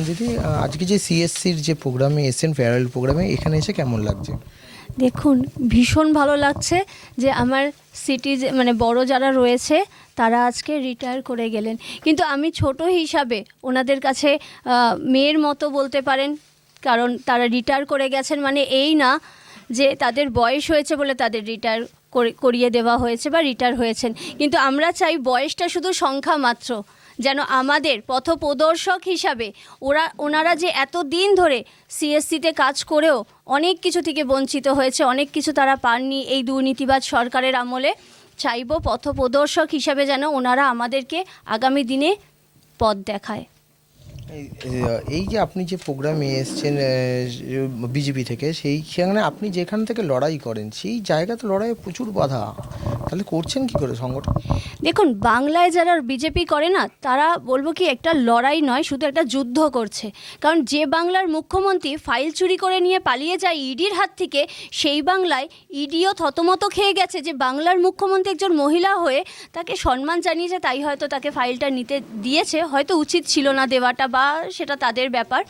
দিদি, আজকে যে সিএসসির যে প্রোগ্রামে এসেছেন, ফেয়ারওয়েল প্রোগ্রামে, এখানে এসে কেমন লাগছে? দেখুন, ভীষণ ভালো লাগছে যে আমার সিটি মানে বড় যারা রয়েছে তারা আজকে রিটায়ার করে গেলেন, কিন্তু আমি ছোট হিসাবে ওনাদের কাছে মেয়ের মতো বলতে পারেন। কারণ তারা রিটায়ার করে গেছেন মানে এই না যে তাদের বয়স হয়েছে বলে তাদের রিটায়ার করিয়ে দেওয়া হয়েছে বা রিটায়ার হয়েছেন, কিন্তু আমরা চাই বয়সটা শুধু সংখ্যা মাত্র, যেন আমাদের পথপ্রদর্শক হিসাবে ওনারা যে এত দিন ধরে সিএসসিতে কাজ করেও অনেক কিছু থেকে বঞ্চিত হয়েছে, অনেক কিছু তারা পাননি এই দুর্নীতিবাজ সরকারের আমলে। চাইব পথপ্রদর্শক হিসাবে যেন ওনারা আমাদেরকে আগামী দিনে পথ দেখায়। এই যে আপনি যে প্রোগ্রামে এসছেন বিজেপি থেকে, সেইখানে আপনি যেখান থেকে লড়াই করেন সেই জায়গাতে লড়াইয়ে প্রচুর বাধা, তাহলে করছেন কি করে সংগঠন? দেখুন, বাংলায় যারা বিজেপি করে না তারা বলবো কি একটা লড়াই নয়, শুধু একটা যুদ্ধ করছে। কারণ যে বাংলার মুখ্যমন্ত্রী ফাইল চুরি করে নিয়ে পালিয়ে যায় ইডির হাত থেকে, সেই বাংলায় ইডিও থতমত খেয়ে গেছে যে বাংলার মুখ্যমন্ত্রী একজন মহিলা হয়ে তাকে সম্মান জানিয়েছে, তাই হয়তো তাকে ফাইলটা নিতে দিয়েছে, হয়তো উচিত ছিল না দেওয়াটা, বা সেটা তাদের ব্যাপার।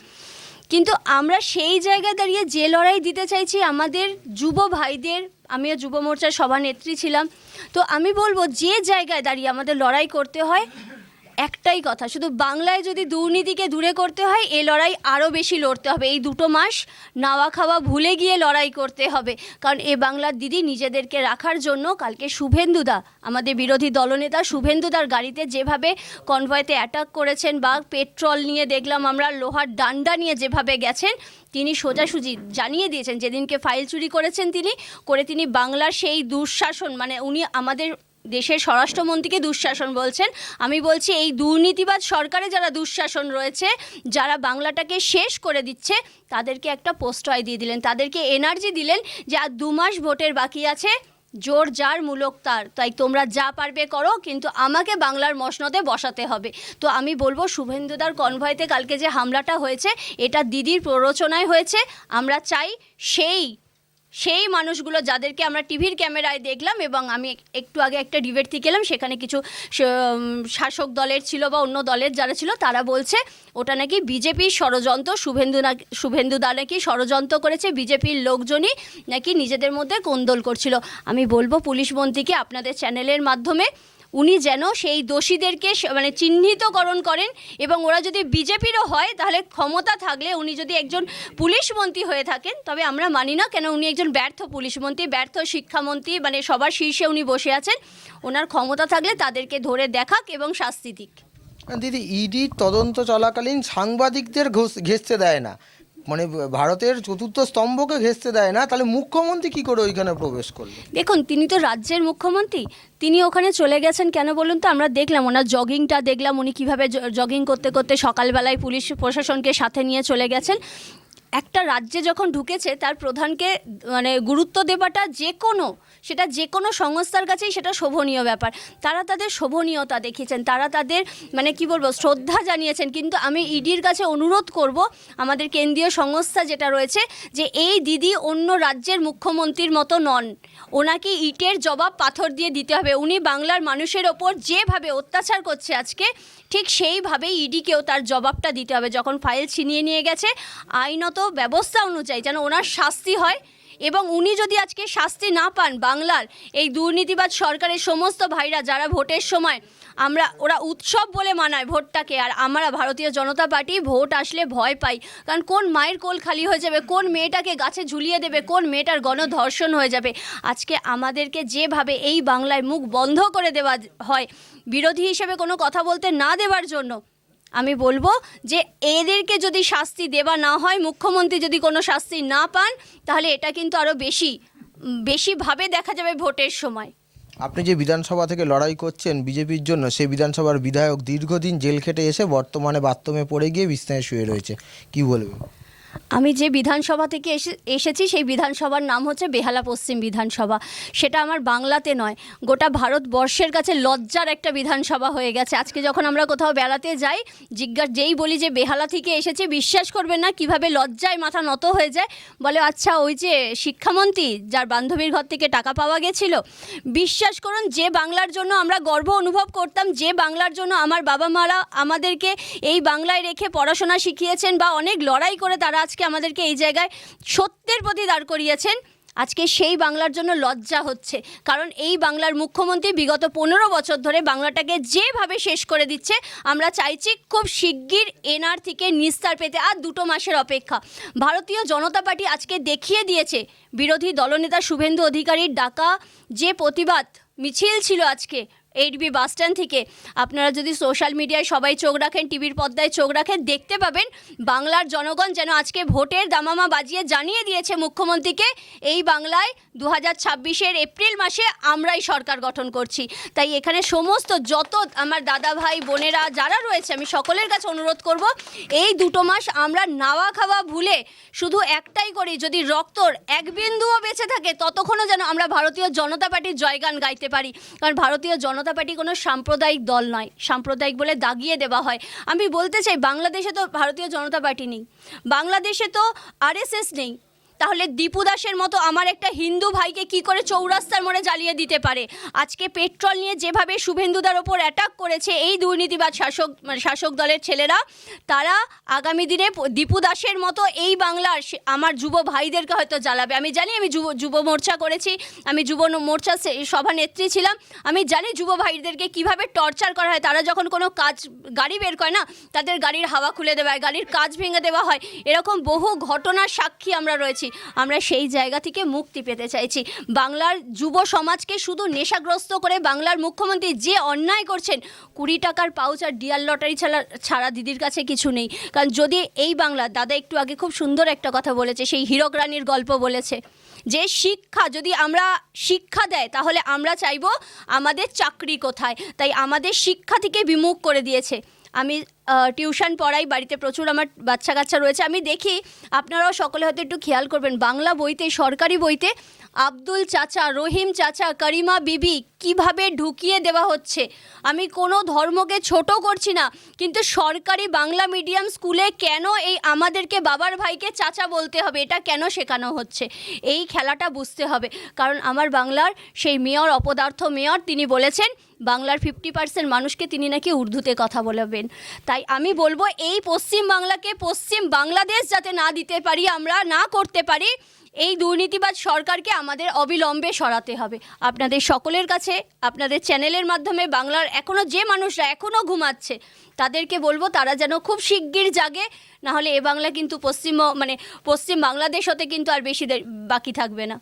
কিন্তু আমরা সেই জায়গায় দাঁড়িয়ে যে লড়াই দিতে চাইছি আমাদের যুব ভাইদের, আমিও যুব মোর্চার সভানেত্রী ছিলাম, তো আমি বলবো যে জায়গায় দাঁড়িয়ে আমাদের লড়াই করতে হয় একটাই কথা, শুধু বাংলায় যদি দুর্নীতিকে দূরে করতে হয় এই লড়াই আরও বেশি লড়তে হবে। এই 2 মাস নাওয়া খাওয়া ভুলে গিয়ে লড়াই করতে হবে, কারণ এ বাংলার দিদি নিজেদেরকে রাখার জন্য কালকে শুভেন্দুদা, আমাদের বিরোধী দলনেতা শুভেন্দুদার গাড়িতে যেভাবে কনভয়েতে অ্যাটাক করেছেন, বা পেট্রোল নিয়ে দেখলাম আমরা লোহার ডান্ডা নিয়ে যেভাবে গেছেন, তিনি সোজাসুজি জানিয়ে দিয়েছেন যেদিনকে ফাইল চুরি করেছেন তিনি বাংলার সেই দুঃশাসন, মানে উনি আমাদের দেশের স্বরাষ্ট্রমন্ত্রীকে দুঃশাসন বলছেন। আমি বলছি এই দুর্নীতিবাজ সরকারে যারা দুঃশাসন রয়েছে, যারা বাংলাটাকে শেষ করে দিচ্ছে, তাদেরকে একটা প্রশ্রয় দিয়ে দিলেন, তাদেরকে এনার্জি দিলেন যে আর 2 মাস ভোটের বাকি আছে, জোর যার মূলক তার, তাই তোমরা যা পারবে করো, কিন্তু আমাকে বাংলার মসনদে বসাতে হবে। তো আমি বলবো শুভেন্দুদার কনভয়েতে কালকে যে হামলাটা হয়েছে এটা দিদির প্ররোচনায় হয়েছে। আমরা চাই সেই মানুষগুলো যাদেরকে আমরা টিভির ক্যামেরায় দেখলাম, এবং আমি একটু আগে একটা ডিবেট থেকে এলাম, সেখানে কিছু শাসক দলের ছিল বা অন্য দলের যারা ছিল তারা বলছে ওটা নাকি বিজেপির ষড়যন্ত্র, শুভেন্দুদা নাকি ষড়যন্ত্র করেছে, বিজেপির লোকজনই নাকি নিজেদের মধ্যে কোন্দল করছিল। আমি বলবো পুলিশ মন্ত্রীকে আপনাদের চ্যানেলের মাধ্যমে উনি যেন সেই দোষীদেরকে মানে চিহ্নিতকরণ করেন, এবং ওরা যদি বিজেপিরও হয় তাহলে ক্ষমতা থাকলে উনি যদি একজন পুলিশ মন্ত্রী হয়ে থাকেন, তবে আমরা মানি না কেন উনি একজন ব্যর্থ পুলিশ মন্ত্রী, ব্যর্থ শিক্ষামন্ত্রী, মানে সবার শীর্ষে উনি বসে আছেন, ওনার ক্ষমতা থাকলে তাদেরকে ধরে দেখাক এবং শাস্তি দিক। দিদি, ইডির তদন্ত চলাকালীন সাংবাদিকদের ঘেঁষতে দেয় না, মানে ভারতের চতুর্থ স্তম্ভকে ঘেঁষতে দেয় না, তাহলে মুখ্যমন্ত্রী কি করে ওইখানে প্রবেশ করলেন? দেখুন, তিনি তো রাজ্যের মুখ্যমন্ত্রী, তিনি ওখানে চলে গেছেন কেন বলুন তো? আমরা দেখলাম ওনার জগিংটা, দেখলাম উনি কীভাবে জগিং করতে করতে সকালবেলায় পুলিশ প্রশাসনকে সাথে নিয়ে চলে গেছেন। একটা রাজ্যে যখন ঢুকেছে তার প্রধানকে মানে গুরুত্ব দেওয়াটা সেটা যে কোনো সংস্থার কাছেই সেটা শোভনীয় ব্যাপার। তারা তাদের শোভনীয়তা দেখিয়েছেন, তারা তাদের মানে কি বলবো শ্রদ্ধা জানিয়েছেন, কিন্তু আমি ইডির কাছে অনুরোধ করব, আমাদের কেন্দ্রীয় সংস্থা যেটা রয়েছে, যে এই দিদি অন্য রাজ্যের মুখ্যমন্ত্রীর মতো নন, ওনাকে ইটের জবাব পাথর দিয়ে দিতে হবে। উনি বাংলার মানুষের ওপর যেভাবে অত্যাচার করছে আজকে, ঠিক সেইভাবেই ইডিকেও তার জবাবটা দিতে হবে। যখন ফাইল ছিনিয়ে নিয়ে গেছে, আইনত ব্যবস্থা অনুযায়ী যেন ওনার শাস্তি হয়, এবং উনি যদি আজকে শাস্তি না পান, বাংলার এই দুর্নীতিবাজ সরকারের সমস্ত ভাইরা যারা ভোটের সময় ওরা উৎসব বলে মানায় ভোটটাকে, আর আমরা ভারতীয় জনতা পার্টি ভোট আসলে ভয় পাই, কারণ কোন মায়ের কোল খালি হয়ে যাবে, কোন মেয়েটাকে গাছে ঝুলিয়ে দেবে, কোন মেয়েটার গণধর্ষণ হয়ে যাবে। আজকে আমাদেরকে যেভাবে এই বাংলায় মুখ বন্ধ করে দেওয়া হয় বিরোধী হিসেবে কোনো কথা বলতে না দেওয়ার জন্য, আমি বলবো যে এদেরকে যদি শাস্তি দেওয়া না হয়, মুখ্যমন্ত্রী যদি কোনো শাস্তি না পান, তাহলে এটা কিন্তু আরও বেশিভাবে দেখা যাবে ভোটের সময়। আপনি যে বিধানসভা থেকে লড়াই করছেন বিজেপির জন্য, সেই বিধানসভার বিধায়ক দীর্ঘদিন জেল খেটে এসে বর্তমানে বাথরুমে পড়ে গিয়ে বিছানায় শুয়ে রয়েছে, কি বলবেন? আমি যে বিধানসভা থেকে এসেছি সেই বিধানসভার নাম হচ্ছে বেহালা পশ্চিম বিধানসভা। সেটা আমার বাংলাতে নয়, গোটা ভারতবর্ষের কাছে লজ্জার একটা বিধানসভা হয়ে গেছে। আজকে যখন আমরা কোথাও বেড়াতে যাই, যেই বলি যে বেহালা থেকে এসেছি, বিশ্বাস করবেন না কিভাবে লজ্জায় মাথা নত হয়ে যায়। বলে আচ্ছা ওই যে শিক্ষামন্ত্রী যার বান্ধবীর ঘর থেকে টাকা পাওয়া গেছিল। বিশ্বাস করুন, যে বাংলার জন্য আমরা গর্ব অনুভব করতাম, যে বাংলার জন্য আমার বাবা মারা আমাদেরকে এই বাংলায় রেখে পড়াশোনা শিখিয়েছেন বা অনেক লড়াই করে তারা আজকে আমাদেরকে এই জায়গায় সত্যের প্রতি দাঁড় করিয়েছেন, আজকে সেই বাংলার জন্য লজ্জা হচ্ছে। কারণ এই বাংলার মুখ্যমন্ত্রী বিগত 15 বছর ধরে বাংলাটাকে যেভাবে শেষ করে দিচ্ছে, আমরা চাইছি খুব শিগগির এনআর থেকে নিস্তার পেতে। আর 2 মাসের অপেক্ষা। ভারতীয় জনতা পার্টি আজকে দেখিয়ে দিয়েছে, বিরোধী দলনেতা শুভেন্দু অধিকারীর ডাকা যে প্রতিবাদ মিছিল ছিল আজকে এইচবি বাসস্ট্যান্ড থেকে, আপনারা যদি সোশ্যাল মিডিয়ায় সবাই চোখ রাখেন, টিভির পর্দায় চোখ রাখেন, দেখতে পাবেন বাংলার জনগণ যেন আজকে ভোটের দামামা বাজিয়ে জানিয়ে দিয়েছে মুখ্যমন্ত্রীকে, এই বাংলায় 2026-এর এপ্রিল মাসে আমরাই সরকার গঠন করছি। তাই এখানে সমস্ত যত আমার দাদা ভাই বোনেরা যারা রয়েছে, আমি সকলের কাছে অনুরোধ করব, এই 2 মাস আমরা নাওয়া খাওয়া ভুলে শুধু একটাই করি, যদি রক্তর এক বিন্দুও বেঁচে থাকে ততক্ষণও যেন আমরা ভারতীয় জনতা পার্টির জয়গান গাইতে পারি। কারণ ভারতীয় জনতা পার্টি কোনো সাম্প্রদায়িক দল নয়, সাম্প্রদায়িক বলে দাগিয়ে দেওয়া হয়। আমি বলতে চাই, বাংলাদেশে তো ভারতীয় জনতা পার্টি নেই, বাংলাদেশে তো আরএসএস নেই, তাহলে দীপু দাসের মতো আমার একটা হিন্দু ভাইকে কি করে চৌরাস্তার মোড়ে জ্বালিয়ে দিতে পারে? আজকে পেট্রোল নিয়ে যেভাবে শুভেন্দুদার ওপর অ্যাটাক করেছে এই দুর্নীতিবাদ শাসক দলের ছেলেরা, তারা আগামী দিনে দীপু দাসের মতো এই বাংলার আমার যুব ভাইদেরকে হয়তো জ্বালাবে। আমি জানি, আমি যুব মোর্চা করেছি, আমি যুব মোর্চা সভানেত্রী ছিলাম, আমি জানি যুব ভাইদেরকে কিভাবে টর্চার করা হয়। তারা যখন কোনো গাড়ি বের করে না, তাদের গাড়ির হাওয়া খুলে দেওয়া হয়, গাড়ির কাঁচ ভেঙে দেওয়া হয়, এরকম বহু ঘটনার সাক্ষী আমরা রয়েছি। আমরা সেই জায়গা থেকে মুক্তি পেতে চাইছি। বাংলার যুব সমাজকে শুধু নেশাগ্রস্ত করে বাংলার মুখ্যমন্ত্রী যে অন্যায় করছেন, 20 টাকার পাউচ আর ডিয়ার লটারি ছাড়া দিদির কাছে কিছু নেই। কারণ যদি এই বাংলা, দাদা একটু আগে খুব সুন্দর একটা কথা বলেছে, সেই হীরক রানীর গল্প বলেছে, যে শিক্ষা যদি আমরা শিক্ষা দেয় তাহলে আমরা চাইবো আমাদের চাকরি কোথায়। তাই আমাদের শিক্ষা থেকে বিমুখ করে দিয়েছে। আমি টিউশন পড়াই, বাড়িতে প্রচুর আমার বাচ্চা কাচ্চা রয়েছে, আমি দেখি, আপনারাও সকলে হয়তো একটু খেয়াল করবেন, বাংলা বইতে, সরকারি বইতে আব্দুল চাচা, রহিম চাচা, করিমা বিবি কিভাবে ঢুকিয়ে দেওয়া হচ্ছে। আমি কোনো ধর্মকে ছোট করছি না, কিন্তু সরকারি বাংলা মিডিয়াম স্কুলে কেন এই আমাদেরকে বাবার ভাইকে চাচা বলতে হবে, এটা কেন শেখানো হচ্ছে? এই খেলাটা বুঝতে হবে। কারণ আমার বাংলার সেই মেয়র, অপদার্থ মেয়র, তিনি বলেছেন বাংলার 50% মানুষকে তিনি নাকি উর্দুতে কথা বলবেন। তাই আমি বলবো, এই পশ্চিম বাংলাকে পশ্চিম বাংলাদেশ যাতে না দিতে পারি, আমরা না করতে পারি, এই দুর্নীতিবাজ সরকারকে আমাদের অবিলম্বে সরাতে হবে। আপনাদের সকলের কাছে, আপনাদের চ্যানেলের মাধ্যমে বাংলার এখনও যে মানুষরা এখনও ঘুমাচ্ছে, তাদেরকে বলবো তারা যেন খুব শিগগির জাগে, নাহলে এ বাংলা কিন্তু পশ্চিম বাংলাদেশ হতে কিন্তু আর বেশি বাকি থাকবে না।